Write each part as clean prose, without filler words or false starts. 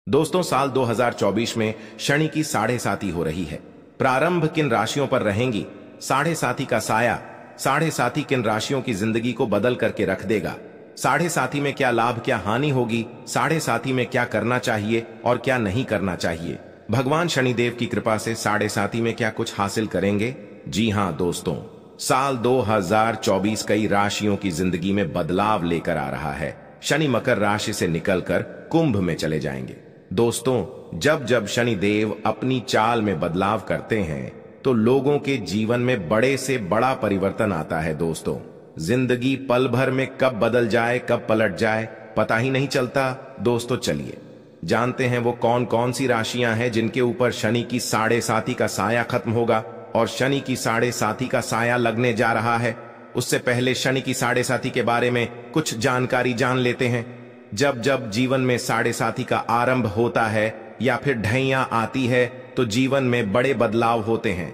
दोस्तों, साल 2024 में शनि की साढ़े साती हो रही है। प्रारंभ किन राशियों पर रहेंगी? साढ़े साती का साया साढ़े साती किन राशियों की जिंदगी को बदल करके रख देगा? साढ़े साती में क्या लाभ क्या हानि होगी? साढ़े साती में क्या करना चाहिए और क्या नहीं करना चाहिए? भगवान शनिदेव की कृपा से साढ़े साती में क्या कुछ हासिल करेंगे? जी हां दोस्तों, साल 2024 कई राशियों की जिंदगी में बदलाव लेकर आ रहा है। शनि मकर राशि से निकलकर कुंभ में चले जाएंगे। दोस्तों, जब जब शनि देव अपनी चाल में बदलाव करते हैं तो लोगों के जीवन में बड़े से बड़ा परिवर्तन आता है। दोस्तों, जिंदगी पल भर में कब बदल जाए कब पलट जाए पता ही नहीं चलता। दोस्तों, चलिए जानते हैं वो कौन कौन सी राशियां हैं जिनके ऊपर शनि की साढ़े साती का साया खत्म होगा और शनि की साढ़े साती का साया लगने जा रहा है। उससे पहले शनि की साढ़े साती के बारे में कुछ जानकारी जान लेते हैं। जब जब जीवन में साढ़े साती का आरंभ होता है या फिर ढैया आती है तो जीवन में बड़े बदलाव होते हैं।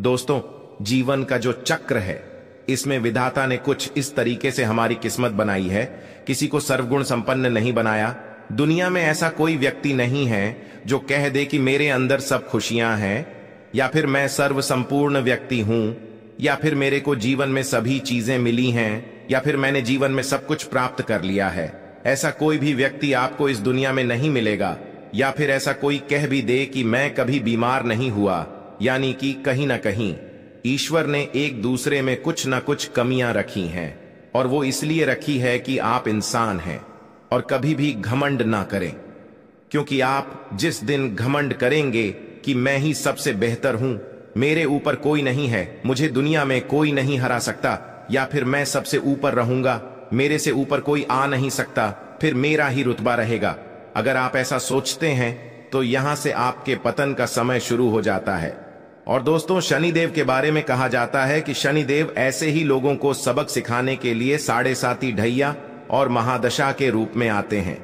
दोस्तों, जीवन का जो चक्र है इसमें विधाता ने कुछ इस तरीके से हमारी किस्मत बनाई है। किसी को सर्वगुण संपन्न नहीं बनाया। दुनिया में ऐसा कोई व्यक्ति नहीं है जो कह दे कि मेरे अंदर सब खुशियां हैं, या फिर मैं सर्व संपूर्ण व्यक्ति हूं, या फिर मेरे को जीवन में सभी चीजें मिली हैं, या फिर मैंने जीवन में सब कुछ प्राप्त कर लिया है। ऐसा कोई भी व्यक्ति आपको इस दुनिया में नहीं मिलेगा। या फिर ऐसा कोई कह भी दे कि मैं कभी बीमार नहीं हुआ, यानी कि कहीं ना कहीं ईश्वर ने एक दूसरे में कुछ ना कुछ कमियां रखी हैं, और वो इसलिए रखी है कि आप इंसान हैं और कभी भी घमंड ना करें। क्योंकि आप जिस दिन घमंड करेंगे कि मैं ही सबसे बेहतर हूं, मेरे ऊपर कोई नहीं है, मुझे दुनिया में कोई नहीं हरा सकता, या फिर मैं सबसे ऊपर रहूंगा, मेरे से ऊपर कोई आ नहीं सकता, फिर मेरा ही रुतबा रहेगा। अगर आप ऐसा सोचते हैं तो यहां से आपके पतन का समय शुरू हो जाता है। और दोस्तों, शनिदेव के बारे में कहा जाता है कि शनिदेव ऐसे ही लोगों को सबक सिखाने के लिए साढ़े साती ढैया और महादशा के रूप में आते हैं।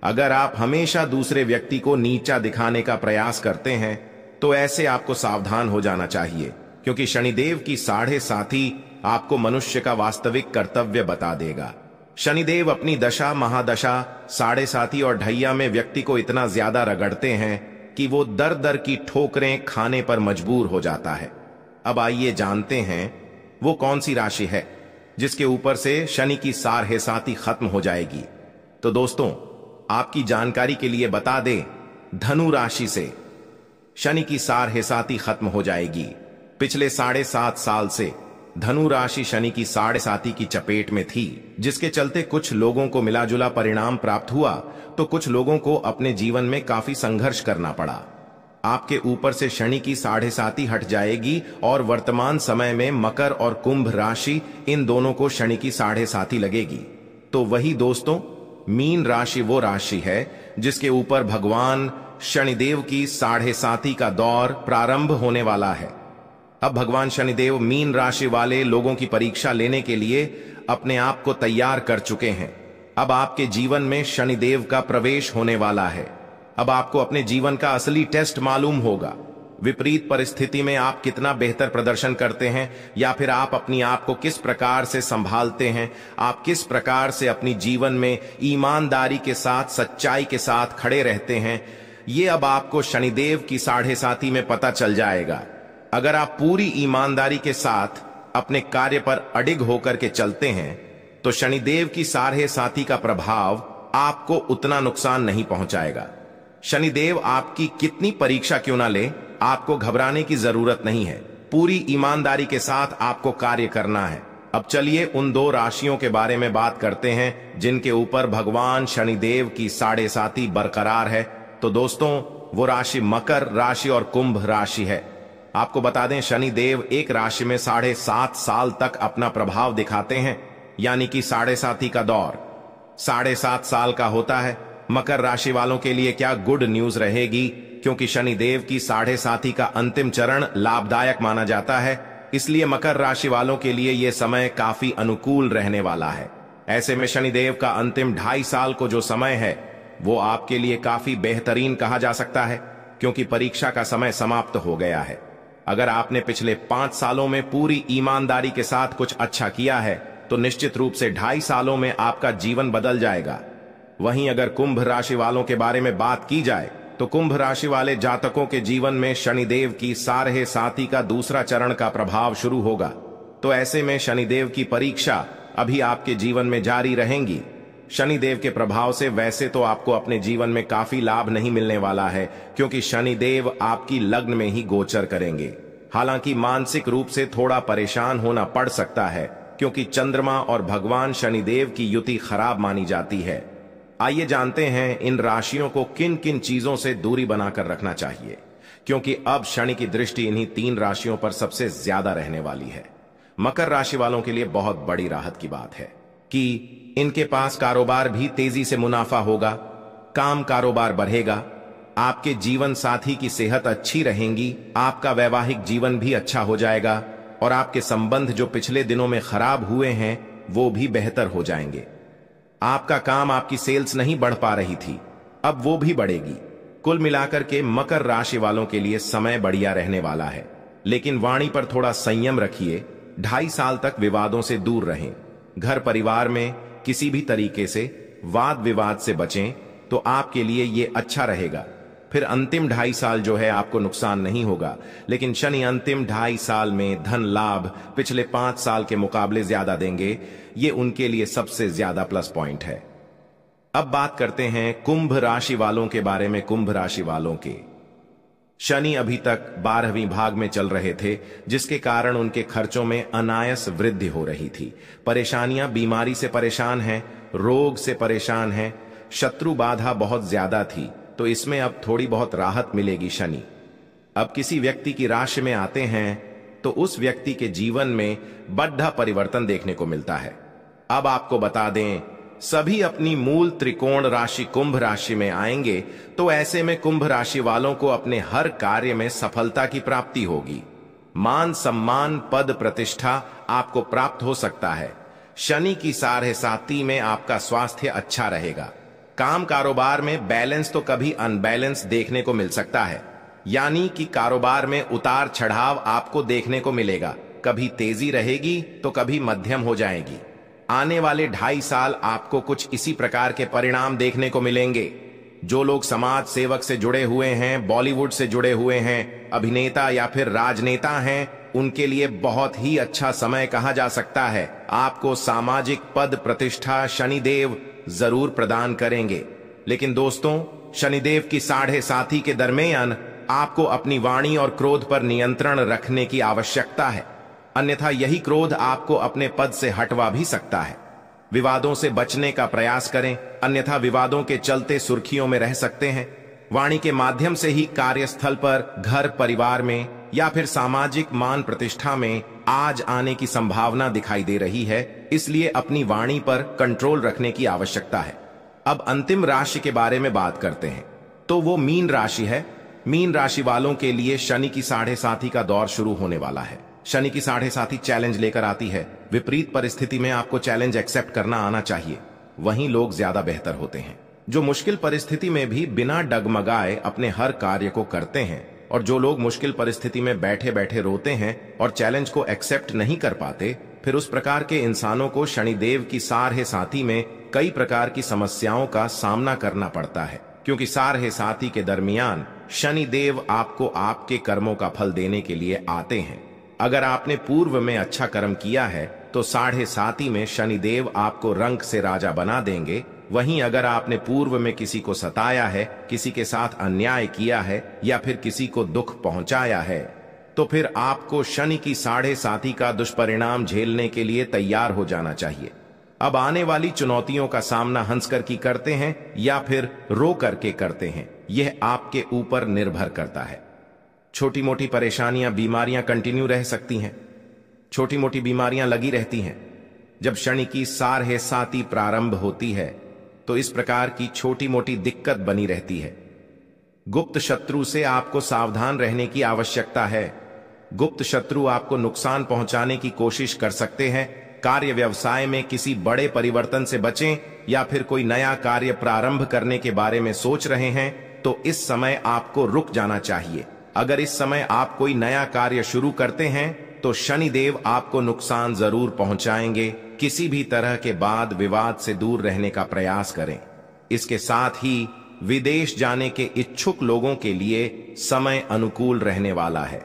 अगर आप हमेशा दूसरे व्यक्ति को नीचा दिखाने का प्रयास करते हैं तो ऐसे आपको सावधान हो जाना चाहिए, क्योंकि शनिदेव की साढ़े साती आपको मनुष्य का वास्तविक कर्तव्य बता देगा। शनिदेव अपनी दशा, महादशा, साढ़े साती और ढैया में व्यक्ति को इतना ज्यादा रगड़ते हैं कि वो दर दर की ठोकरें खाने पर मजबूर हो जाता है। अब आइए जानते हैं वो कौन सी राशि है जिसके ऊपर से शनि की साढ़े साती खत्म हो जाएगी। तो दोस्तों, आपकी जानकारी के लिए बता दें, धनु राशि से शनि की साढ़े साती खत्म हो जाएगी। पिछले 7.5 साल से धनु राशि शनि की साढ़े साती की चपेट में थी, जिसके चलते कुछ लोगों को मिला जुला परिणाम प्राप्त हुआ तो कुछ लोगों को अपने जीवन में काफी संघर्ष करना पड़ा। आपके ऊपर से शनि की साढ़े साती हट जाएगी और वर्तमान समय में मकर और कुंभ राशि, इन दोनों को शनि की साढ़े साती लगेगी। तो वही दोस्तों, मीन राशि वो राशि है जिसके ऊपर भगवान शनिदेव की साढ़े साती का दौर प्रारंभ होने वाला है। अब भगवान शनिदेव मीन राशि वाले लोगों की परीक्षा लेने के लिए अपने आप को तैयार कर चुके हैं। अब आपके जीवन में शनिदेव का प्रवेश होने वाला है। अब आपको अपने जीवन का असली टेस्ट मालूम होगा। विपरीत परिस्थिति में आप कितना बेहतर प्रदर्शन करते हैं, या फिर आप अपनी आप को किस प्रकार से संभालते हैं, आप किस प्रकार से अपनी जीवन में ईमानदारी के साथ, सच्चाई के साथ खड़े रहते हैं, ये अब आपको शनिदेव की साढ़े साती में पता चल जाएगा। अगर आप पूरी ईमानदारी के साथ अपने कार्य पर अडिग होकर के चलते हैं तो शनिदेव की साढ़े साती का प्रभाव आपको उतना नुकसान नहीं पहुंचाएगा। शनिदेव आपकी कितनी परीक्षा क्यों ना ले, आपको घबराने की जरूरत नहीं है। पूरी ईमानदारी के साथ आपको कार्य करना है। अब चलिए उन दो राशियों के बारे में बात करते हैं जिनके ऊपर भगवान शनिदेव की साढ़े साती बरकरार है। तो दोस्तों, वो राशि मकर राशि और कुंभ राशि है। आपको बता दें, शनिदेव एक राशि में 7.5 साल तक अपना प्रभाव दिखाते हैं, यानी कि साढ़े साती का दौर 7.5 साल का होता है। मकर राशि वालों के लिए क्या गुड न्यूज रहेगी, क्योंकि शनिदेव की साढ़े साती का अंतिम चरण लाभदायक माना जाता है। इसलिए मकर राशि वालों के लिए यह समय काफी अनुकूल रहने वाला है। ऐसे में शनिदेव का अंतिम 2.5 साल को जो समय है वो आपके लिए काफी बेहतरीन कहा जा सकता है, क्योंकि परीक्षा का समय समाप्त हो गया है। अगर आपने पिछले 5 सालों में पूरी ईमानदारी के साथ कुछ अच्छा किया है तो निश्चित रूप से 2.5 सालों में आपका जीवन बदल जाएगा। वहीं अगर कुंभ राशि वालों के बारे में बात की जाए तो कुंभ राशि वाले जातकों के जीवन में शनिदेव की सारहे साती का दूसरा चरण का प्रभाव शुरू होगा। तो ऐसे में शनिदेव की परीक्षा अभी आपके जीवन में जारी रहेंगी। शनिदेव के प्रभाव से वैसे तो आपको अपने जीवन में काफी लाभ नहीं मिलने वाला है, क्योंकि शनिदेव आपकी लग्न में ही गोचर करेंगे। हालांकि मानसिक रूप से थोड़ा परेशान होना पड़ सकता है, क्योंकि चंद्रमा और भगवान शनिदेव की युति खराब मानी जाती है। आइए जानते हैं इन राशियों को किन किन चीजों से दूरी बनाकर रखना चाहिए, क्योंकि अब शनि की दृष्टि इन्हीं 3 राशियों पर सबसे ज्यादा रहने वाली है। मकर राशि वालों के लिए बहुत बड़ी राहत की बात है कि इनके पास कारोबार भी तेजी से मुनाफा होगा, काम कारोबार बढ़ेगा, आपके जीवन साथी की सेहत अच्छी रहेगी, आपका वैवाहिक जीवन भी अच्छा हो जाएगा और आपके संबंध जो पिछले दिनों में खराब हुए हैं वो भी बेहतर हो जाएंगे। आपका काम, आपकी सेल्स नहीं बढ़ पा रही थी, अब वो भी बढ़ेगी। कुल मिलाकर के मकर राशि वालों के लिए समय बढ़िया रहने वाला है, लेकिन वाणी पर थोड़ा संयम रखिए। 2.5 साल तक विवादों से दूर रहें। घर परिवार में किसी भी तरीके से वाद विवाद से बचें तो आपके लिए ये अच्छा रहेगा। फिर अंतिम 2.5 साल जो है आपको नुकसान नहीं होगा, लेकिन शनि अंतिम 2.5 साल में धन लाभ पिछले 5 साल के मुकाबले ज्यादा देंगे। ये उनके लिए सबसे ज्यादा प्लस पॉइंट है। अब बात करते हैं कुंभ राशि वालों के बारे में। कुंभ राशि वालों के शनि अभी तक 12वीं भाग में चल रहे थे, जिसके कारण उनके खर्चों में अनायास वृद्धि हो रही थी। परेशानियां, बीमारी से परेशान हैं, रोग से परेशान हैं, शत्रु बाधा बहुत ज्यादा थी, तो इसमें अब थोड़ी बहुत राहत मिलेगी। शनि अब किसी व्यक्ति की राशि में आते हैं तो उस व्यक्ति के जीवन में बड़ा परिवर्तन देखने को मिलता है। अब आपको बता दें, सभी अपनी मूल त्रिकोण राशि कुंभ राशि में आएंगे, तो ऐसे में कुंभ राशि वालों को अपने हर कार्य में सफलता की प्राप्ति होगी। मान सम्मान, पद प्रतिष्ठा आपको प्राप्त हो सकता है। शनि की साढ़े साती में आपका स्वास्थ्य अच्छा रहेगा। काम कारोबार में बैलेंस तो कभी अनबैलेंस देखने को मिल सकता है, यानी कि कारोबार में उतार चढ़ाव आपको देखने को मिलेगा। कभी तेजी रहेगी तो कभी मध्यम हो जाएगी। आने वाले 2.5 साल आपको कुछ इसी प्रकार के परिणाम देखने को मिलेंगे। जो लोग समाज सेवक से जुड़े हुए हैं, बॉलीवुड से जुड़े हुए हैं, अभिनेता या फिर राजनेता हैं, उनके लिए बहुत ही अच्छा समय कहा जा सकता है। आपको सामाजिक पद प्रतिष्ठा शनिदेव जरूर प्रदान करेंगे। लेकिन दोस्तों, शनिदेव की साढ़े साथी के दरमियान आपको अपनी वाणी और क्रोध पर नियंत्रण रखने की आवश्यकता है, अन्यथा यही क्रोध आपको अपने पद से हटवा भी सकता है। विवादों से बचने का प्रयास करें, अन्यथा विवादों के चलते सुर्खियों में रह सकते हैं। वाणी के माध्यम से ही कार्यस्थल पर, घर परिवार में या फिर सामाजिक मान प्रतिष्ठा में आज आने की संभावना दिखाई दे रही है, इसलिए अपनी वाणी पर कंट्रोल रखने की आवश्यकता है। अब अंतिम राशि के बारे में बात करते हैं, तो वो मीन राशि है। मीन राशि वालों के लिए शनि की साढ़े साथी का दौर शुरू होने वाला है। शनि की साढ़े साथी चैलेंज लेकर आती है। विपरीत परिस्थिति में आपको चैलेंज एक्सेप्ट करना आना चाहिए, वहीं लोग ज्यादा बेहतर होते हैं। जो मुश्किल परिस्थिति में भी बिना डगमगाए अपने हर कार्य को करते हैं, और जो लोग मुश्किल परिस्थिति में बैठे बैठे रोते हैं और चैलेंज को एक्सेप्ट नहीं कर पाते, फिर उस प्रकार के इंसानों को शनिदेव की साढ़े साथी में कई प्रकार की समस्याओं का सामना करना पड़ता है, क्योंकि साढ़े साथी के दरमियान शनिदेव आपको आपके कर्मों का फल देने के लिए आते हैं। अगर आपने पूर्व में अच्छा कर्म किया है तो साढ़े साती में शनिदेव आपको रंक से राजा बना देंगे। वहीं अगर आपने पूर्व में किसी को सताया है, किसी के साथ अन्याय किया है या फिर किसी को दुख पहुंचाया है, तो फिर आपको शनि की साढ़े साती का दुष्परिणाम झेलने के लिए तैयार हो जाना चाहिए। अब आने वाली चुनौतियों का सामना हंसकर की करते हैं या फिर रो करके करते हैं, यह आपके ऊपर निर्भर करता है। छोटी मोटी परेशानियां, बीमारियां कंटिन्यू रह सकती हैं। छोटी मोटी बीमारियां लगी रहती हैं। जब शनि की साढ़े साती प्रारंभ होती है तो इस प्रकार की छोटी मोटी दिक्कत बनी रहती है। गुप्त शत्रु से आपको सावधान रहने की आवश्यकता है। गुप्त शत्रु आपको नुकसान पहुंचाने की कोशिश कर सकते हैं। कार्य व्यवसाय में किसी बड़े परिवर्तन से बचें, या फिर कोई नया कार्य प्रारंभ करने के बारे में सोच रहे हैं तो इस समय आपको रुक जाना चाहिए। अगर इस समय आप कोई नया कार्य शुरू करते हैं तो शनिदेव आपको नुकसान जरूर पहुंचाएंगे। किसी भी तरह के वाद विवाद से दूर रहने का प्रयास करें। इसके साथ ही विदेश जाने के इच्छुक लोगों के लिए समय अनुकूल रहने वाला है।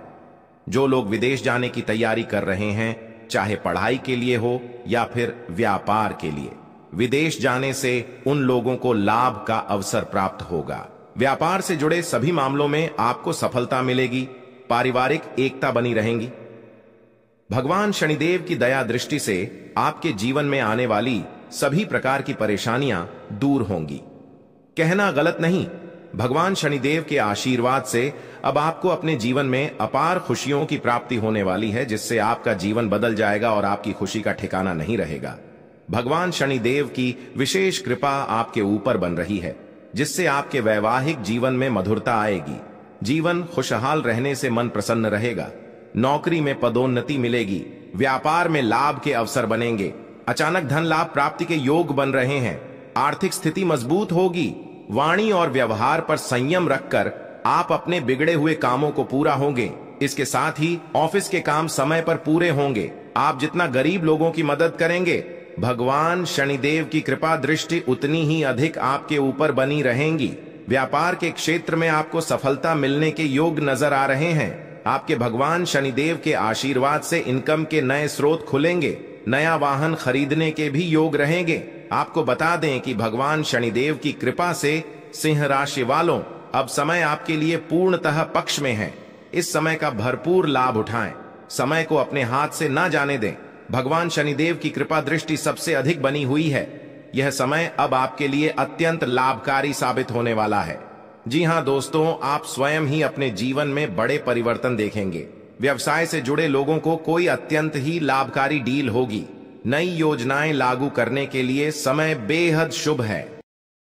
जो लोग विदेश जाने की तैयारी कर रहे हैं, चाहे पढ़ाई के लिए हो या फिर व्यापार के लिए, विदेश जाने से उन लोगों को लाभ का अवसर प्राप्त होगा। व्यापार से जुड़े सभी मामलों में आपको सफलता मिलेगी। पारिवारिक एकता बनी रहेगी। भगवान शनिदेव की दया दृष्टि से आपके जीवन में आने वाली सभी प्रकार की परेशानियां दूर होंगी। कहना गलत नहीं, भगवान शनिदेव के आशीर्वाद से अब आपको अपने जीवन में अपार खुशियों की प्राप्ति होने वाली है, जिससे आपका जीवन बदल जाएगा और आपकी खुशी का ठिकाना नहीं रहेगा। भगवान शनिदेव की विशेष कृपा आपके ऊपर बन रही है, जिससे आपके वैवाहिक जीवन में मधुरता आएगी। जीवन खुशहाल रहने से मन प्रसन्न रहेगा। नौकरी में पदोन्नति मिलेगी। व्यापार में लाभ के अवसर बनेंगे। अचानक धन लाभ प्राप्ति के योग बन रहे हैं। आर्थिक स्थिति मजबूत होगी। वाणी और व्यवहार पर संयम रखकर आप अपने बिगड़े हुए कामों को पूरा होंगे। इसके साथ ही ऑफिस के काम समय पर पूरे होंगे। आप जितना गरीब लोगों की मदद करेंगे, भगवान शनिदेव की कृपा दृष्टि उतनी ही अधिक आपके ऊपर बनी रहेंगी। व्यापार के क्षेत्र में आपको सफलता मिलने के योग नजर आ रहे हैं। आपके भगवान शनिदेव के आशीर्वाद से इनकम के नए स्रोत खुलेंगे। नया वाहन खरीदने के भी योग रहेंगे। आपको बता दें कि भगवान शनिदेव की कृपा से सिंह राशि वालों, अब समय आपके लिए पूर्णतः पक्ष में है। इस समय का भरपूर लाभ उठाएं। समय को अपने हाथ से ना जाने दें। भगवान शनिदेव की कृपा दृष्टि सबसे अधिक बनी हुई है। यह समय अब आपके लिए अत्यंत लाभकारी साबित होने वाला है। जी हां दोस्तों, आप स्वयं ही अपने जीवन में बड़े परिवर्तन देखेंगे। व्यवसाय से जुड़े लोगों को कोई अत्यंत ही लाभकारी डील होगी। नई योजनाएं लागू करने के लिए समय बेहद शुभ है।